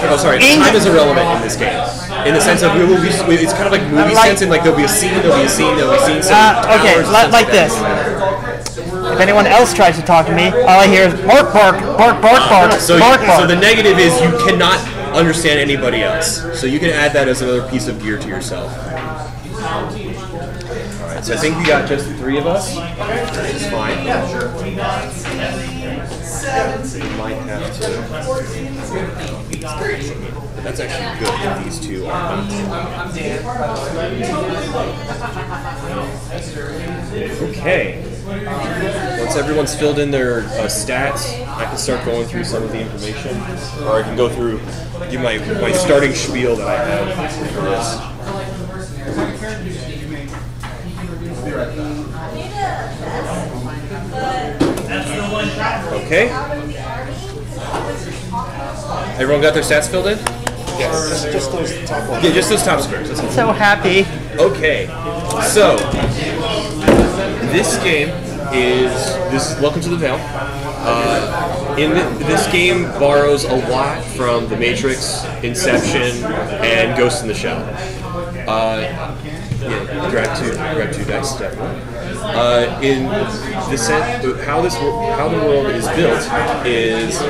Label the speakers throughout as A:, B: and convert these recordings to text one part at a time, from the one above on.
A: Oh, sorry. Time is irrelevant in this game. In the sense of it's kind of like movie sense, and like there'll be a scene, there'll be a scene, there'll be a scene.
B: Okay, like this. If anyone else tries to talk to me, all I hear is bark, bark, bark, bark, bark,
A: So
B: bark, bark.
A: So the negative is you cannot understand anybody else. So you can add that as another piece of gear to yourself. Alright, so I think we got just the 3 of us, which is fine. Yeah, sure. You might have to. But that's actually good if these 2 are not. Okay. Once everyone's filled in their stats, I can start going through some of the information, or I can go through, give my starting spiel that I have for this. Okay. Everyone got their stats filled in?
C: Yes. Just those top ones.
A: Yeah, just those top squares. That's all.
B: So happy.
A: Okay. So this game is Welcome to the Vale. This game borrows a lot from The Matrix, Inception, and Ghost in the Shell. Yeah, grab two dice, definitely. In the sense, how the world is built is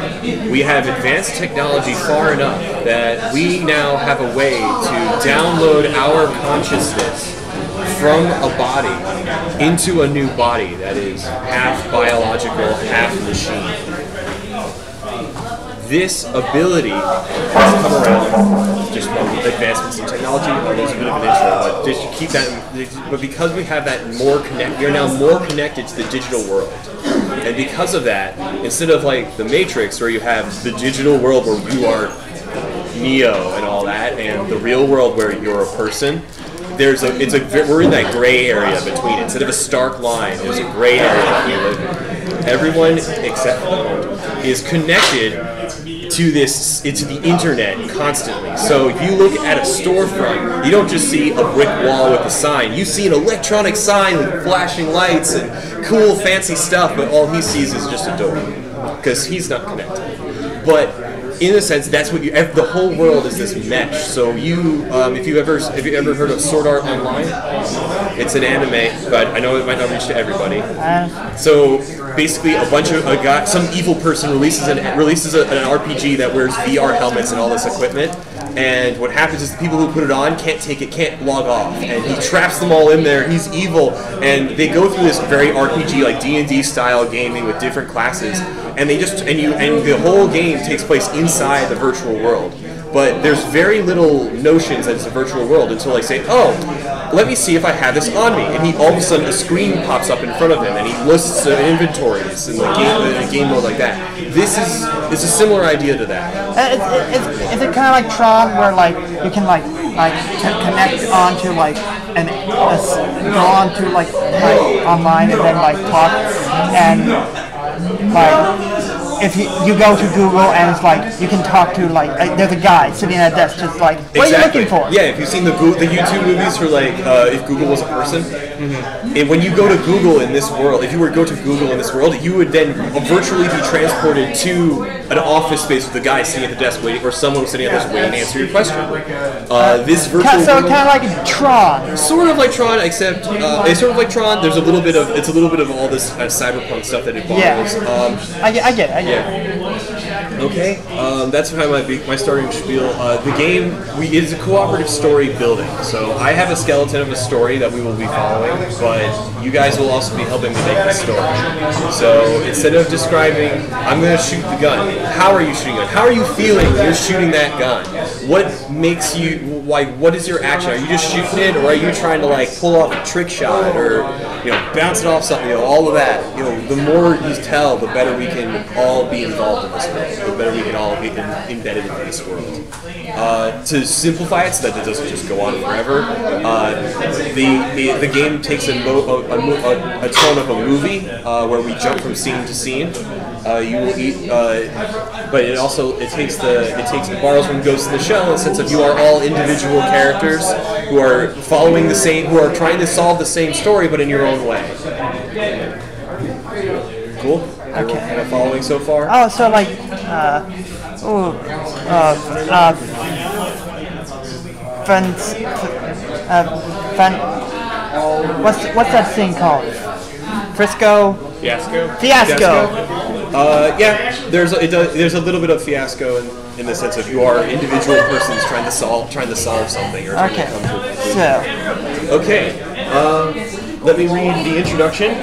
A: we have advanced technology far enough that we now have a way to download our consciousness from a body into a new body that is half biological, half machine. This ability has come around just from advancements in technology. There's a bit of an intro, but just to keep that. But because we have that we are now more connected to the digital world, and because of that, instead of like the Matrix, where you have the digital world where you are Neo and all that, and the real world where you're a person. We're in that gray area between it. Instead of a stark line, there's a gray area that we live in. Everyone except for the moment is connected to the internet constantly. So if you look at a storefront, you don't just see a brick wall with a sign. You see an electronic sign with flashing lights and cool, fancy stuff, but all he sees is just a door because he's not connected. But in a sense, that's what the whole world is this mesh. So if you ever heard of Sword Art Online, it's an anime, but I know it might not reach to everybody. So basically, some evil person releases an RPG that wears VR helmets and all this equipment. And what happens is the people who put it on can't log off, and he traps them all in there. He's evil, and they go through this very RPG like D&D style gaming with different classes, and the whole game takes place inside the virtual world. But there's very little notions that it's a virtual world until I say, oh, let me see if I have this on me. And all of a sudden a screen pops up in front of him and he lists inventories in the game mode like that. It's a similar idea to that.
B: Is it kind of like Tron where like you can connect onto like go onto like online and then like talk and like if you go to Google and it's like you can talk to there's a guy sitting at a desk just like what are you looking for?
A: Yeah, if you've seen the YouTube movies for like if Google was a person, and when you go to Google in this world, if you were to go to Google in this world, you would then virtually be transported to an office space with a guy sitting at the desk waiting, or someone sitting at the desk waiting to answer your question. This virtual
B: so kind of like Tron.
A: Sort of like Tron, except it's sort of like Tron. There's a little bit of all this cyberpunk stuff that it borrows.
B: Yeah. I get it.
A: Yeah. Okay. That's kind of my starting spiel. The game it is a cooperative story building. So I have a skeleton of a story that we will be following, but you guys will also be helping me make the story. So instead of describing, I'm going to shoot the gun. How are you shooting it? How are you feeling when you're shooting that gun? What makes you what is your action? Are you just shooting it, or are you trying to pull off a trick shot, or bounce it off something? All of that. The more you tell, the better we can all be involved in this world. The better we can all be embedded in this world. To simplify it so that it doesn't just go on forever, the game takes a tone of a movie where we jump from scene to scene. You will eat, but it borrows from Ghost in the Shell in the sense of you are all individual characters who are who are trying to solve the same story, but in your own way. Cool. Everyone kind of following so far?
B: Oh, so Oh, fun, what's that thing called? Fiasco.
A: Yeah, there's a little bit of fiasco in the sense of you are individual persons trying to solve something or trying to come to a conclusion. Okay, let me read the introduction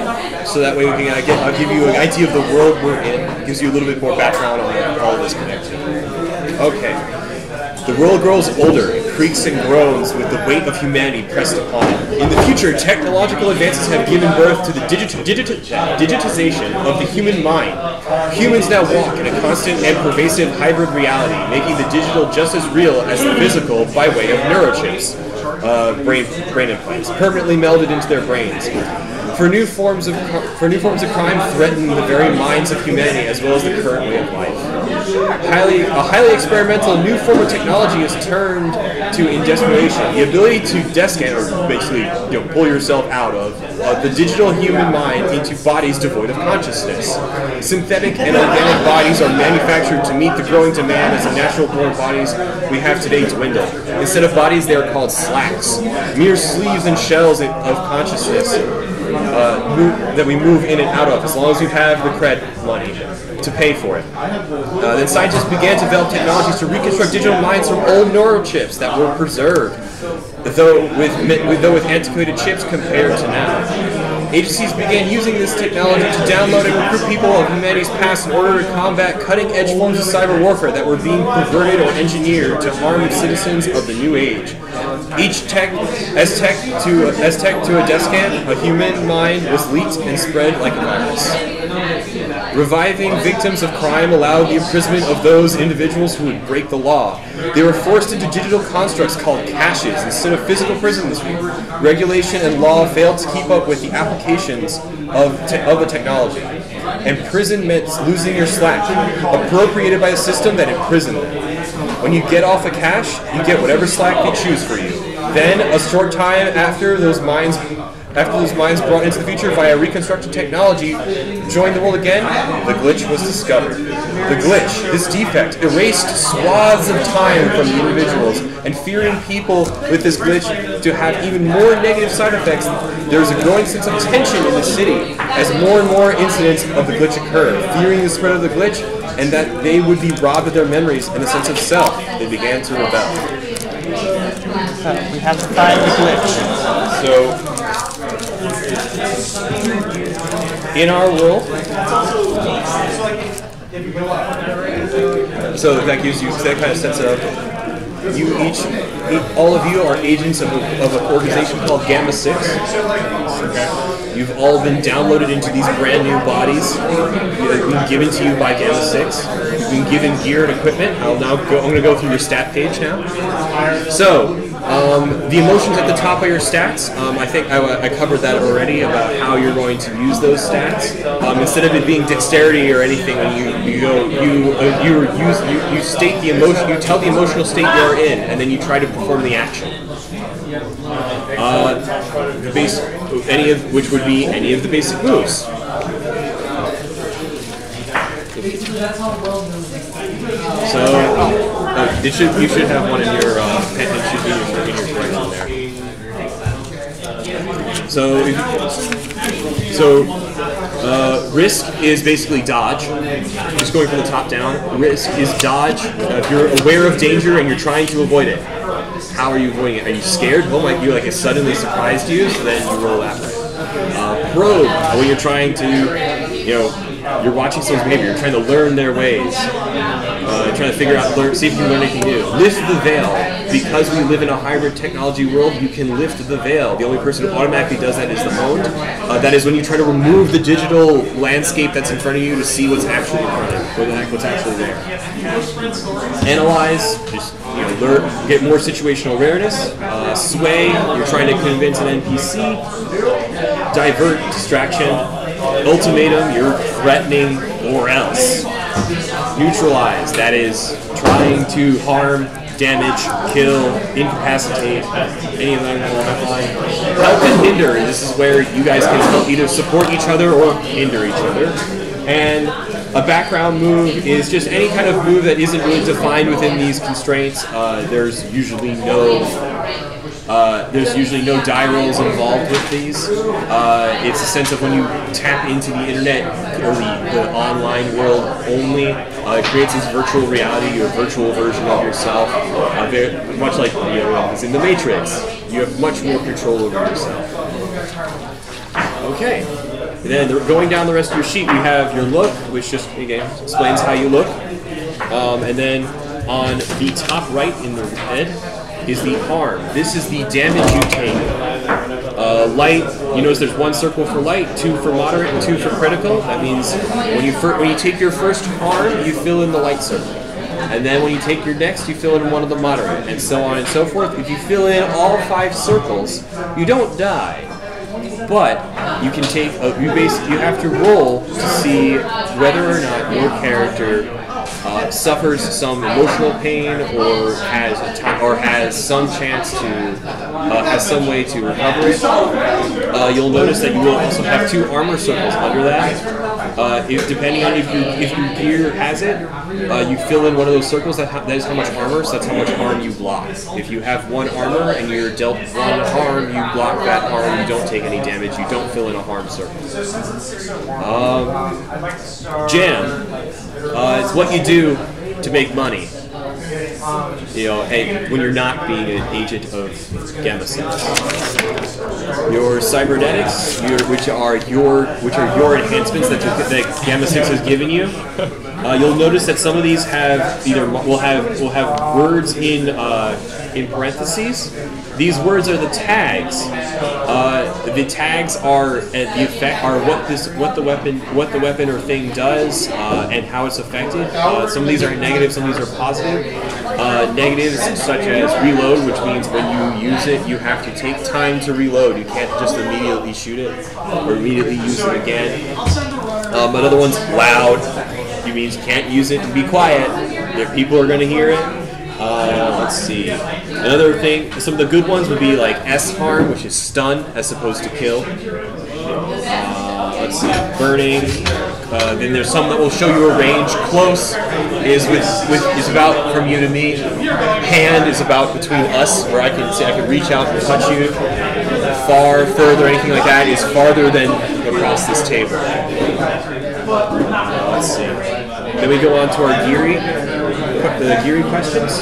A: so that way we can I'll give you an idea of the world we're in. It gives you a little bit more background on all of this connection. Okay. The world grows older, it creaks and groans with the weight of humanity pressed upon it. In the future, technological advances have given birth to the digitization of the human mind. Humans now walk in a constant and pervasive hybrid reality, making the digital just as real as the physical by way of neurochips, brain implants, permanently melded into their brains. For new forms of crime threaten the very minds of humanity as well as the current way of life. A highly experimental new form of technology is turned to in desperation. The ability to descant, or basically pull yourself out of the digital human mind into bodies devoid of consciousness. Synthetic and organic bodies are manufactured to meet the growing demand as the natural-born bodies we have today dwindle. Instead of bodies, they are called slacks, mere sleeves and shells of consciousness that we move in and out of, as long as you have the cred money to pay for it. Then scientists began to develop technologies to reconstruct digital minds from old neurochips that were preserved, though with antiquated chips compared to now. Agencies began using this technology to download and recruit people of humanity's past in order to combat cutting-edge forms of cyber warfare that were being perverted or engineered to harm citizens of the new age. As tech to a descant, a human mind was leaked and spread like a virus. Reviving victims of crime allowed the imprisonment of those individuals who would break the law. They were forced into digital constructs called caches instead of physical prisons. Regulation and law failed to keep up with the applications of the technology. And prison meant losing your slack, appropriated by a system that imprisoned them. When you get off a cache, you get whatever slack they choose for you. Then, a short time after those minds brought into the future via reconstructed technology joined the world again, the glitch was discovered. The glitch, this defect, erased swaths of time from the individuals, and fearing people with this glitch to have even more negative side effects, there is a growing sense of tension in the city as more and more incidents of the glitch occur. Fearing the spread of the glitch and that they would be robbed of their memories and a sense of self, they began to rebel.
B: We have to find the glitch.
A: So, in our world, so that gives you, that kind of sets up, all of you are agents of an organization called Gamma 6. Okay. You've all been downloaded into these brand new bodies been given to you by Gamma 6. You've been given gear and equipment. I'm going to go through your stat page now. So, the emotions at the top of your stats, I think I covered that already about how you're going to use those stats. Instead of it being dexterity or anything, when you state the emotion, you tell the emotional state you're in, and then you try to perform the action. Which would be any of the basic moves. So you should have one in your pen. It should be in your collection there. Risk is basically dodge. Just going from the top down. Risk is dodge. If you're aware of danger and you're trying to avoid it, how are you avoiding it? Are you scared? What might you like? It suddenly surprised you, so then you roll that way. Probe, when you're trying to, you're watching someone's behavior, you're trying to learn their ways, trying to figure out, see if you can learn anything new. Lift the veil. Because we live in a hybrid technology world, you can lift the veil. The only person who automatically does that is the Honed. That is when you try to remove the digital landscape that's in front of you to see what's actually in front of you, what's actually there. Analyze, just learn, get more situational awareness. Sway, you're trying to convince an NPC. Divert, distraction. Ultimatum, you're threatening or else. Neutralize, that is trying to harm, damage, kill, incapacitate, any of that line. Help and hinder, this is where you guys can either support each other or hinder each other. And A background move is just any kind of move that isn't really defined within these constraints. There's usually no die rolls involved with these. It's a sense of when you tap into the internet or the online world only, it creates this virtual reality or virtual version of yourself. Very much like it's in the Matrix. You have much more control over yourself. Okay. And then going down the rest of your sheet, we have your look, which just again explains how you look. And then on the top right in the head is the harm. This is the damage you take. Light, you notice there's 1 circle for light, 2 for moderate, and 2 for critical. That means when you take your first harm, you fill in the light circle. And then when you take your next, you fill in one of the moderate, and so on and so forth. If you fill in all 5 circles, you don't die. But you can take you have to roll to see whether or not your character suffers some emotional pain or has some chance to has some way to recover it. You'll notice that you will also have 2 armor circles under that. Depending on if your gear has it, you fill in one of those circles. That is how much armor. So that's how much harm you block. If you have 1 armor and you're dealt 1 harm, you block that harm. You don't take any damage. You don't fill in a harm circle. Jam. It's what you do to make money. Hey, when you're not being an agent of Gamma 6. Your cybernetics, which are your enhancements that Gamma 6 has given you. You'll notice that some of these will have words in parentheses. These words are the tags. The tags are the effect what the weapon or thing does and how it's affected. Some of these are negative, some of these are positive. Negatives such as reload, which means when you use it, you have to take time to reload. You can't just immediately shoot it or immediately use it again. Another one's loud. It means you can't use it to be quiet. People are going to hear it. Let's see. Another thing, some of the good ones would be like S-harm, which is stun as opposed to kill. Let's see, burning. Then there's some that will show you a range. Close is about from you to me. Hand is about between us, where I can reach out and touch you. Far, further, anything like that is farther than across this table. Let's see. Then we go on to our the Geary questions.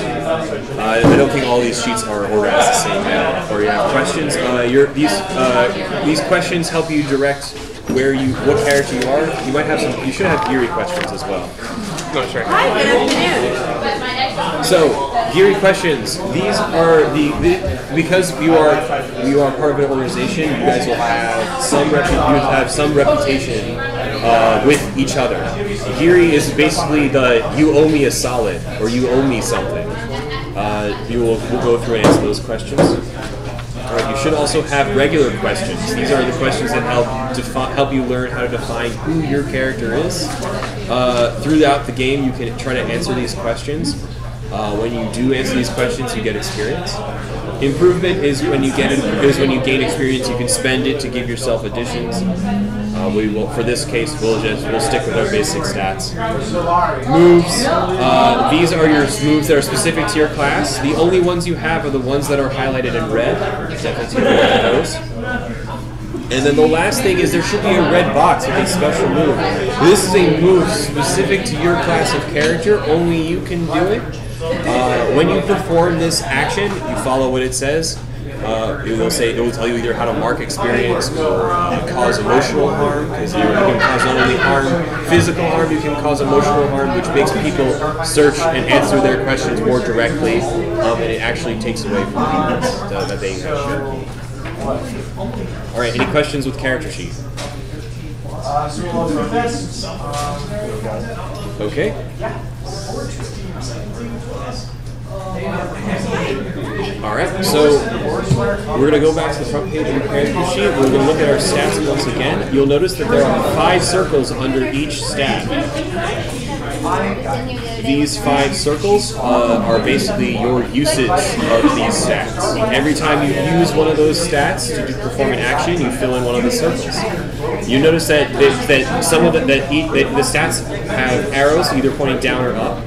A: I don't think all these sheets are organized the same way. Or you have questions. These questions help you direct what character you are. You might have some. You should have Geary questions as well. No, sure.
D: Hi, good afternoon.
A: So, Geary questions. These are because you are part of an organization. You guys will have some reputation with each other. Geary is basically you owe me a solid or you owe me something. We'll go through and answer those questions. All right, you should also have regular questions. These are the questions that help you learn how to define who your character is. Throughout the game, you can try to answer these questions. When you do answer these questions, you get experience. Improvement is when you gain experience. You can spend it to give yourself additions. For this case, we'll stick with our basic stats. Moves. These are your moves that are specific to your class. The only ones you have are the ones that are highlighted in red. Definitely take a look at those. And then the last thing is there should be a red box with a special move. This is a move specific to your class of character. Only you can do it. When you perform this action, you follow what it says. It will tell you either how to mark experience or cause emotional harm, because you can cause not only harm, physical harm, you can cause emotional harm, which makes people search and answer their questions more directly, and it actually takes away from the points that they have. Alright, any questions with character sheet? Okay. Alright, so we're going to go back to the front page of the character sheet. We're going to look at our stats once again. You'll notice that there are 5 circles under each stat. These 5 circles are basically your usage of these stats. Every time you use one of those stats to perform an action, you fill in one of the circles. You notice that some of that the stats have arrows either pointing down or up.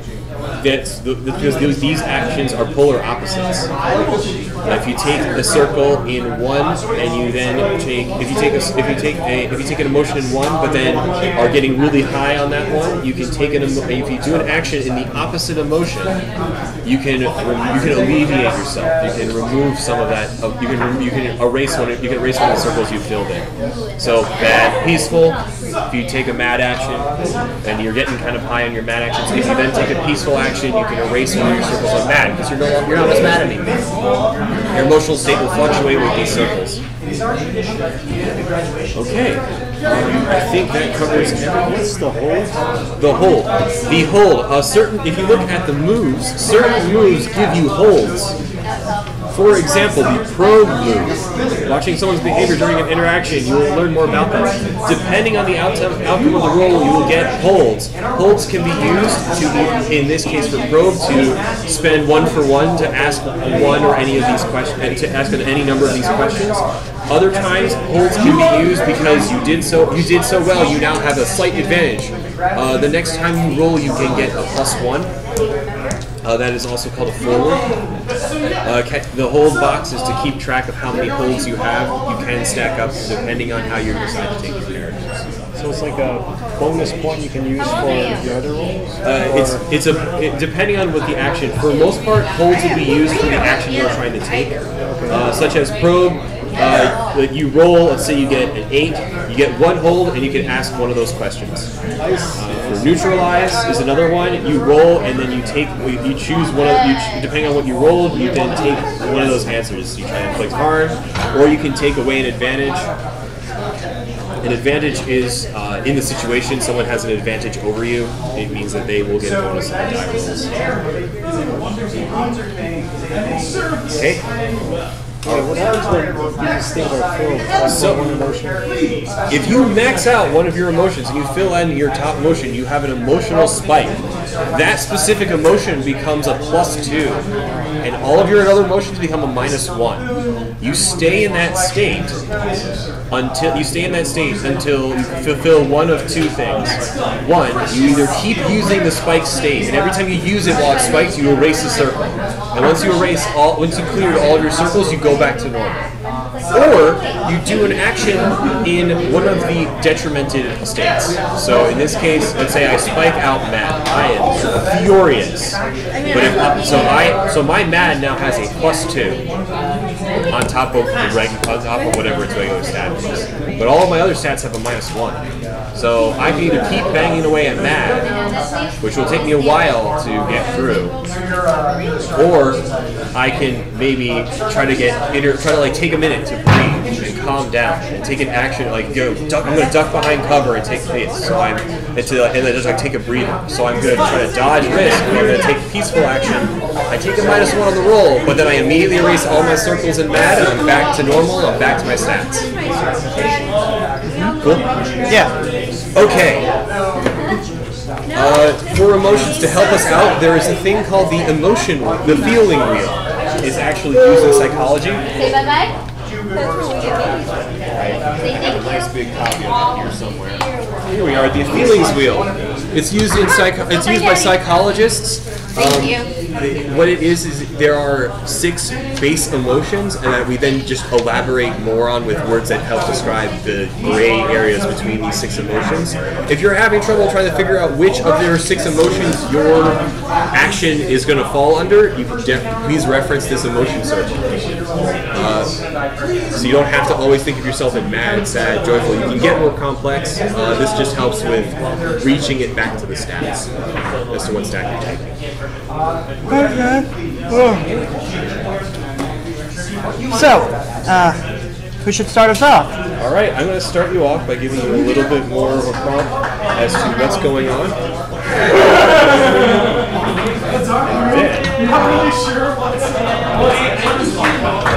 A: That's because these actions are polar opposites. If you take a circle in one, and you then take if you take an emotion in one, but then are getting really high on that one, you can take if you do an action in the opposite emotion, you can alleviate yourself. You can remove some of that. You can erase one of the circles you filled in. So bad, peaceful. If you take a mad action and you're getting kind of high on your mad actions, if you then take a peaceful action, you can erase one of your circles on mad because you're not as mad anymore. Your emotional state will fluctuate with these circles. Okay. I think that covers everything.
C: What's the hold?
A: The hold. The hold. If you look at the moves, certain moves give you holds. For example, the probe move. Watching someone's behavior during an interaction, you will learn more about that. Depending on the outcome of the roll, you will get holds. Holds can be used to, in this case for probe, to spend 1 for 1 to ask one or any of these questions, to ask any number of these questions. Other times, holds can be used because you did so well. You now have a slight advantage. The next time you roll, you can get a +1. That is also called a forward. The hold box is to keep track of how many holds you have. You can stack up depending on how you decide to take your characters.
C: So it's like a bonus point you can use for the other rolls?
A: Depending on what the action. For the most part, holds will be used for the action you're trying to take, such as probe. You roll. Let's say you get an 8. You get 1 hold, and you can ask one of those questions. For neutralize is another one. You roll, and then you choose one of depending on what you rolled. You then take one of those answers. You try to inflict harm, or you can take away an advantage. An advantage is in the situation someone has an advantage over you. It means that they will get a bonus on the die rolls. Okay.
C: What happens when these things are filled?
A: So, if you max out one of your emotions and you fill in your top emotion, you have an emotional spike. That specific emotion becomes a +2, and all of your other emotions become a -1. You stay in that state until you fulfill one of 2 things. One, you either keep using the spike state, and every time you use it while it's spiked, you erase a circle. And once you cleared all of your circles, you go back to normal. Or you do an action in one of the detrimented states. So in this case, let's say I spike out mad. I am furious. But so my mad now has a +2 on top of whatever its regular stat is. But all of my other stats have a -1. So I can either keep banging away at mad, which will take me a while to get through, or I can maybe try to take a minute to breathe and calm down and take an action like I'm going to duck behind cover and take this. So and then just take a breather. So I'm going to try to dodge risk. I'm going to take peaceful action. I take a -1 on the roll, but then I immediately erase all my circles in mad, and I'm back to normal. I'm back to my stats. Cool.
B: Yeah.
A: Okay. For emotions to help us out, there is a thing called the feeling wheel. It's actually used in psychology.
D: Say bye-bye.
A: A nice big copy of it here somewhere. Here we are, the feelings wheel. It's used by psychologists.
D: Thank you.
A: What it is there are 6 base emotions, and that we then just elaborate more on with words that help describe the gray areas between these 6 emotions. If you're having trouble trying to figure out which of their 6 emotions your action is going to fall under, you can please reference this emotion search. So you don't have to always think of yourself in mad, sad, joyful. You can get more complex. This just helps with reaching it back to the stats as to what stat you're taking.
B: So, who should start us off?
A: All right, I'm going to start you off by giving you a little bit more of a prompt as to what's going on.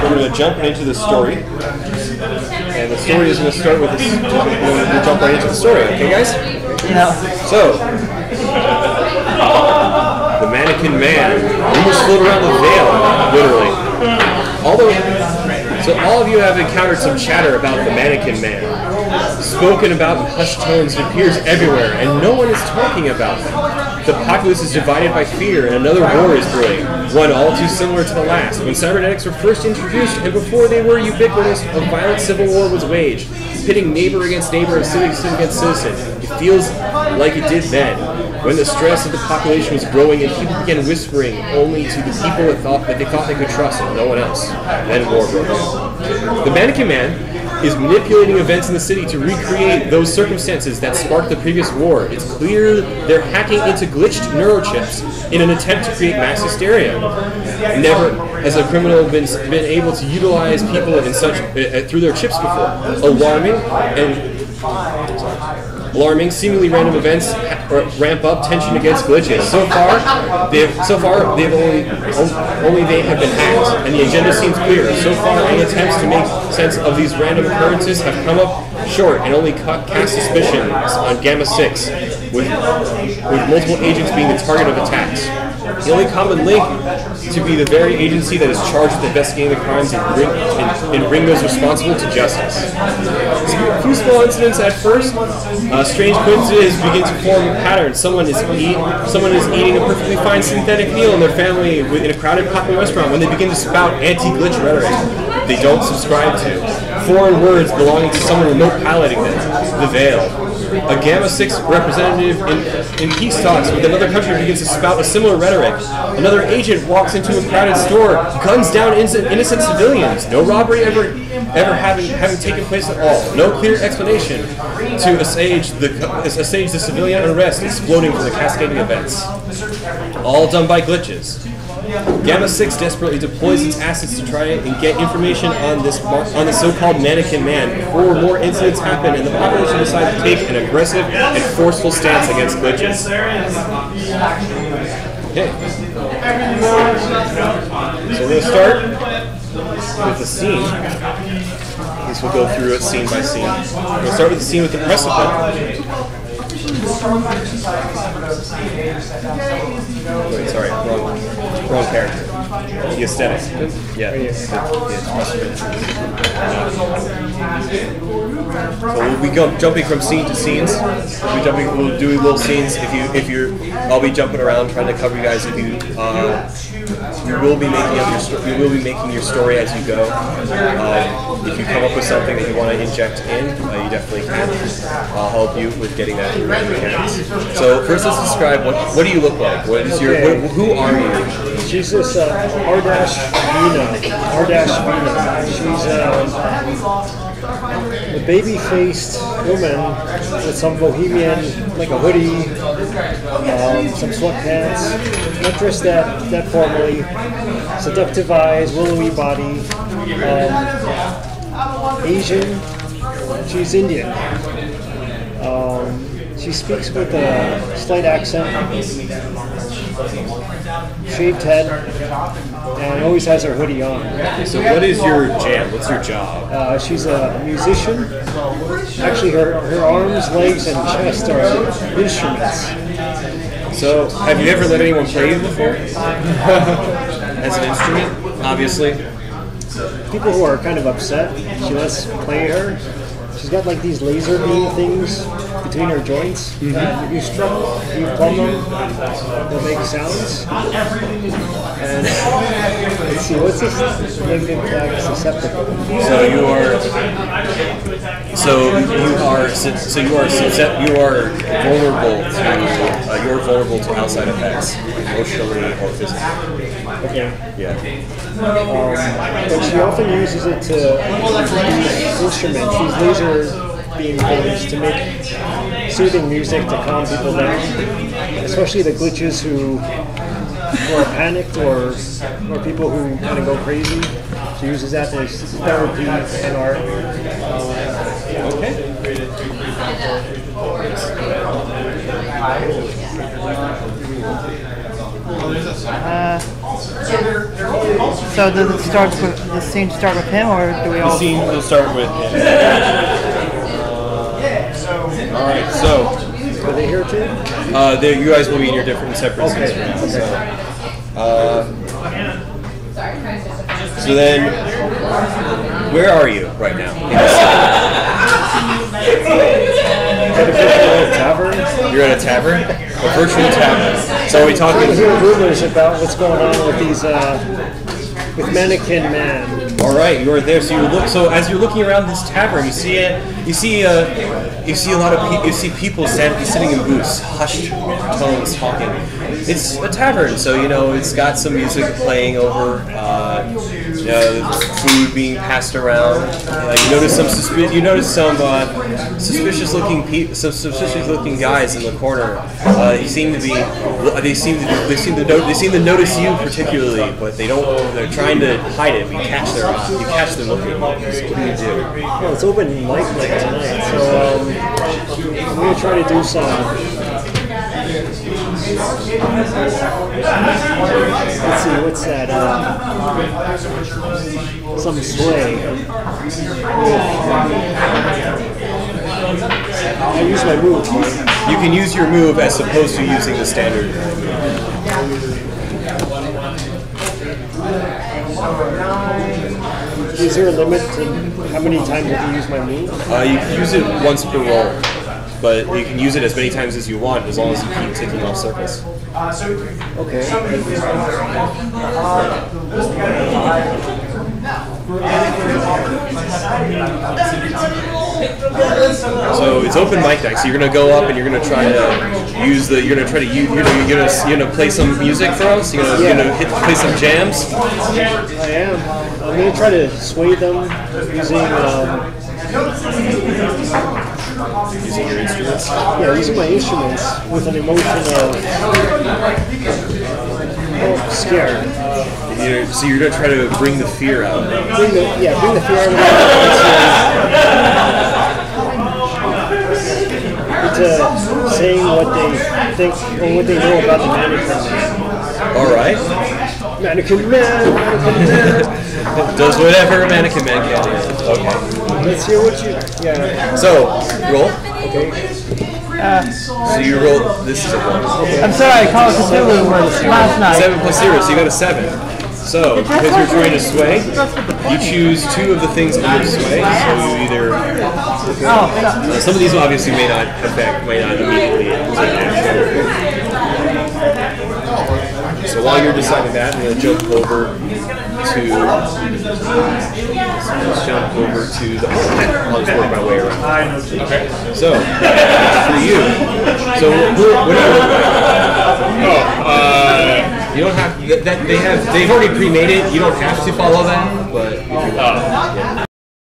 A: We're going to jump into the story. And the story is going to start with this. We'll jump right into the story, okay, guys?
B: No.
A: So, the mannequin man almost float around the veil, literally. So all of you have encountered some chatter about the mannequin man. spoken about in hushed tones. It appears everywhere, and no one is talking about them. The populace is divided by fear, and another war is brewing, one all too similar to the last. When cybernetics were first introduced, and before they were ubiquitous, a violent civil war was waged, pitting neighbor against neighbor and citizen against citizen. It feels like it did then, when the stress of the population was growing and people began whispering only to the people that they thought they could trust and no one else. Then war broke out. The Mannequin Man is manipulating events in the city to recreate those circumstances that sparked the previous war. It's clear they're hacking into glitched neurochips in an attempt to create mass hysteria. Never has a criminal been able to utilize people in such through their chips before. Alarming, seemingly random events ramp up tension against glitches. So far, they have been hacked, and the agenda seems clear. So far, any attempts to make sense of these random occurrences have come up short and only cast suspicions on Gamma 6, with multiple agents being the target of attacks. The only common link to be the very agency that is charged with investigating the crimes and bring those responsible to justice. A few small incidents at first, strange coincidences begin to form a pattern. Someone is eating a perfectly fine synthetic meal in their family in a crowded popular restaurant when they begin to spout anti-glitch rhetoric they don't subscribe to. Foreign words belonging to someone remote piloting them. The Veil. A Gamma 6 representative in peace talks with another country begins to spout a similar rhetoric. Another agent walks into a crowded store, guns down innocent civilians. No robbery ever having taken place at all. No clear explanation to assuage the civilian unrest exploding from the cascading events. All done by glitches. Gamma 6 desperately deploys its assets to try and get information on the so-called Mannequin Man before more incidents happen and the population decides to take an aggressive and forceful stance against glitches. Okay. So we're going to start with the scene. At least we'll go through it scene by scene. We're going to start with the scene with the precipice. Wait, sorry, wrong character. The aesthetic. Yeah. So we'll be jumping from scene to scenes. We'll do little scenes. I'll be jumping around trying to cover you guys. You will be making your story as you go. If you come up with something that you want to inject in, you definitely can. I'll help you with getting that in your hands. So first, let's describe what do you look like? Who are you?
C: She's this Vina. She's a baby-faced woman with some bohemian, like a hoodie, some sweatpants, not dressed that formally, seductive eyes, willowy body, Asian. She's Indian. She speaks with a slight accent, shaved head, and always has her hoodie on.
A: So what is your jam? What's your job?
C: She's a musician. Actually, her arms, legs, and chest are instruments.
A: So have you ever let anyone play you before? As an instrument, obviously.
C: People who are kind of upset, she lets play her. She's got like these laser beam things between her joints. Mm-hmm. You plumb them, they'll make sounds. And let's see, what's this negative flag susceptible?
A: You're vulnerable to outside effects, emotionally or physically.
C: Okay.
A: Yeah.
C: But she often uses it to use instruments, these laser beam things, to make soothing music to calm people down, especially the glitches who are panicked or people who kind of go crazy. She uses that as therapy and art.
A: Okay.
B: So does it start with the scene start with him, or do we all?
A: The scene will start with him. All right. So
C: are they here too?
A: You guys will be in your different separate scenes. Okay. So then, where are you right now?
C: At a virtual tavern.
A: You're at a tavern? A virtual tavern. So are we
C: I
A: talking...
C: hear rumors about what's going on with these, with Mannequin Man.
A: All right, you are there. So you look. So as you're looking around this tavern, you see it. You see a lot of people. You see people sitting in booths, hushed tones talking. It's a tavern, so it's got some music playing over. Food being passed around. You notice some suspicious looking guys in the corner. They seem to notice you particularly, but they're trying to hide it. You catch them looking. So what do you do?
C: Well, it's open mic night tonight, so I'm gonna try to do some. Let's see, what's that? Some sway. I use my move.
A: You can use your move as opposed to using the standard.
C: Is there a limit to how many times I can use my move?
A: You can use it once per roll, but you can use it as many times as you want as long as you keep ticking off circles.
C: Okay.
A: So it's open mic night. So you're gonna go up and you're gonna try to use the. You're gonna play some music for us. You're gonna play some jams.
C: I am. I'm gonna try to sway them using.
A: Using your instruments.
C: Yeah, using my instruments with an emotion of scared.
A: So you're gonna try to bring the fear out.
C: Bring the fear out of into saying what they think or what they know about the Mannequin Man.
A: All right.
C: Mannequin Man.
A: Does whatever a Mannequin Man can. Okay.
C: Let's hear what you. Yeah.
A: So roll.
C: Okay.
A: So you roll. This is a roll.
B: I'm sorry, I called Cthulhu last night.
A: 7 plus 0, so you got a 7. So, because you're trying to sway, you choose 2 of the things under sway. So you either... some of these obviously may not immediately So while you're deciding that, I'm going to jump over to... Let's jump over to the... I'll just work my way around. Okay. So, for you... So, what do you look like? You don't have... They've already pre-made it. You don't have to follow that, but... If you want, yeah.